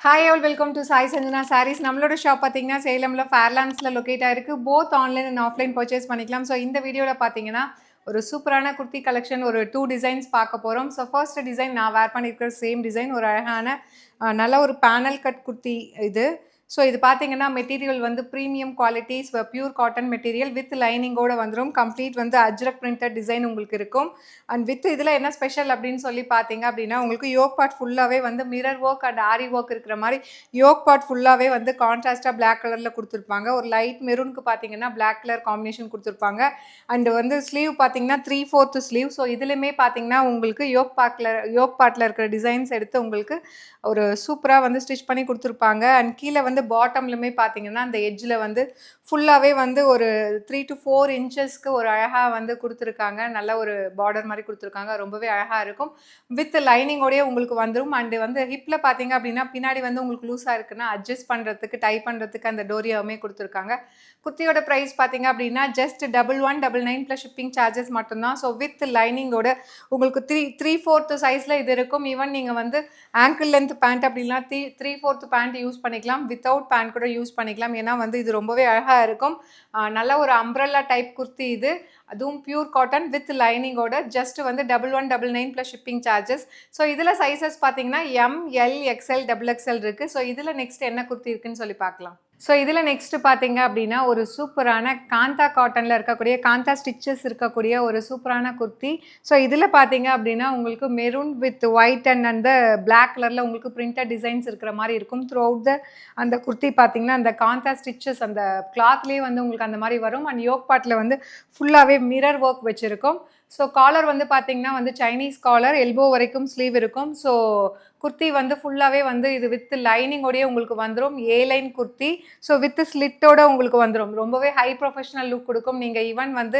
Hi all, welcome to Sai Sanjana Sarees. நம்மளோட shop பார்த்தீங்கன்னா சேலம்ல ஃபேர்லாண்ட்ஸ்ல locate ஆயிருக்கு. Both online and offline purchase பண்ணிக்கலாம். So இந்த வீடியோவில் பார்த்தீங்கன்னா ஒரு சூப்பரான குர்த்தி கலெக்ஷன் ஒரு 2 டிசைன்ஸ் பார்க்க போகிறோம். ஸோ ஃபர்ஸ்ட் டிசைன் நான் வேர் பண்ணியிருக்கிற சேம் டிசைன் ஒரு அழகான நல்ல ஒரு பேனல் கட் குர்த்தி இது. ஸோ இது பார்த்தீங்கன்னா மெட்டீரியல் வந்து premium qualities pure cotton material with லைனிங்கோட வந்துடும். கம்ப்ளீட் வந்து அஜ்ரக் பிரிண்டட் டிசைன் உங்களுக்கு இருக்கும். அண்ட் வித் இதில் என்ன ஸ்பெஷல் அப்படின்னு சொல்லி பார்த்தீங்க அப்படின்னா உங்களுக்கு யோக் பார்ட் ஃபுல்லாகவே வந்து mirror work and aari work இருக்கிற மாதிரி யோக் பார்ட் ஃபுல்லாகவே வந்து கான்ட்ராஸ்ட்டாக பிளாக் கலரில் கொடுத்துருப்பாங்க. ஒரு லைட் மெரூனுக்கு பார்த்தீங்கன்னா பிளாக் கலர் காம்பினேஷன் கொடுத்துருப்பாங்க. அண்ட் வந்து ஸ்லீவ் பார்த்தீங்கன்னா 3/4 ஸ்லீவ். ஸோ இதுலேயுமே பார்த்தீங்கன்னா உங்களுக்கு யோக் பார்ட்டில் இருக்கிற டிசைன்ஸ் எடுத்து உங்களுக்கு ஒரு சூப்பராக வந்து ஸ்டிச் பண்ணி கொடுத்துருப்பாங்க. அண்ட் கீழே வந்து பாட்டம்லுமே பார்த்தீங்கன்னா அந்த எட்ஜில் வந்து ஃபுல்லாகவே வந்து ஒரு 3 to 4 இன்ச்சஸ்க்கு ஒரு அழகாக வந்து கொடுத்துருக்காங்க. நல்ல ஒரு பார்டர் மாதிரி கொடுத்துருக்காங்க. ரொம்பவே அழகாக இருக்கும். வித் லைனிங்கோடய உங்களுக்கு வந்துடும். அண்டு வந்து ஹிப்பில் பார்த்தீங்க அப்படின்னா பின்னாடி வந்து உங்களுக்கு லூஸாக இருக்குன்னா அட்ஜஸ்ட் பண்ணுறதுக்கு டை பண்ணுறதுக்கு அந்த டோரியாவுமே கொடுத்துருக்காங்க. குர்த்தியோட ப்ரைஸ் பார்த்தீங்க அப்படின்னா ஜஸ்ட் 1199 ப்ளஸ் ஷிப்பிங் சார்ஜஸ் மட்டும்தான். ஸோ வித் லைனிங்கோட உங்களுக்கு 3/4 சைஸில் இது இருக்கும். ஈவன் நீங்கள் வந்து ஆங்கிள் லென்த் பேண்ட் அப்படின்னா 3/4 பேண்ட் யூஸ் பண்ணிக்கலாம். வித்தவுட் பேண்ட் கூட யூஸ் பண்ணிக்கலாம். ஏன்னா வந்து இது ரொம்பவே அழகாக இருக்கும். நல்ல ஒரு அம்ப்ரெல்லா டைப் குர்த்தி இது. அதுவும் பியூர் காட்டன் வித் லைனிங்கோட ஜஸ்ட் வந்து 1199 ப்ளஸ் ஷிப்பிங் சார்ஜஸ். ஸோ இதில் சைஸஸ் பார்த்தீங்கன்னா ML XL XXL இருக்குது. ஸோ இதில் நெக்ஸ்ட் என்ன குர்த்தி இருக்குன்னு சொல்லி பார்க்கலாம். ஸோ இதில் நெக்ஸ்ட்டு பார்த்தீங்க அப்படின்னா ஒரு சூப்பரான காந்தா காட்டனில் இருக்கக்கூடிய காந்தா ஸ்டிச்சஸ் இருக்கக்கூடிய ஒரு சூப்பரான குர்த்தி. ஸோ இதில் பார்த்தீங்க அப்படின்னா உங்களுக்கு மெரூன் வித் ஒயிட் அண்ட் அந்த பிளாக் கலரில் உங்களுக்கு பிரிண்டட் டிசைன்ஸ் இருக்கிற மாதிரி இருக்கும். த்ரூ அவுட் அந்த குர்த்தி பார்த்தீங்கன்னா அந்த காந்தா ஸ்டிச்சஸ் அந்த கிளாத்லேயே வந்து உங்களுக்கு அந்த மாதிரி வரும். அண்ட் யோக் பார்ட்டில் வந்து ஃபுல்லாகவே மிரர் ஒர்க் வச்சுருக்கும். ஸோ காலர் வந்து பார்த்தீங்கன்னா வந்து சைனீஸ் காலர், எல்போ வரைக்கும் ஸ்லீவ் இருக்கும். ஸோ குர்த்தி வந்து ஃபுல்லாகவே வந்து இது வித் லைனிங்கோடய உங்களுக்கு வந்துடும். ஏ லைன் குர்த்தி. ஸோ வித் ஸ்லிட்டோட உங்களுக்கு வந்துடும். ரொம்பவே ஹை ப்ரொஃபஷனல் லுக் கொடுக்கும். நீங்கள் ஈவன் வந்து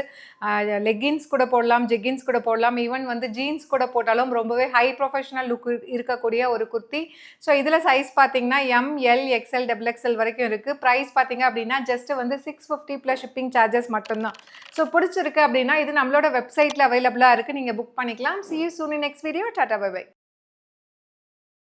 லெகின்ஸ் கூட போடலாம், ஜெகின்ஸ் கூட போடலாம், ஈவன் வந்து ஜீன்ஸ் கூட போட்டாலும் ரொம்பவே ஹை ப்ரொஃபஷனல் லுக் இருக்கக்கூடிய ஒரு குர்த்தி. ஸோ இதில் சைஸ் பார்த்தீங்கன்னா ML XL XXL வரைக்கும் இருக்குது. ப்ரைஸ் பார்த்தீங்க அப்படின்னா ஜஸ்ட் வந்து 650 ப்ளஸ் ஷிப்பிங் சார்ஜஸ் மட்டும்தான். ஸோ பிடிச்சிருக்கு அப்படின்னா இது நம்மளோட வெப்சைட்டில் அவைலபிளாக இருக்குது. நீங்கள் புக் பண்ணிக்கலாம். See you soon in next video. Tata, bye bye.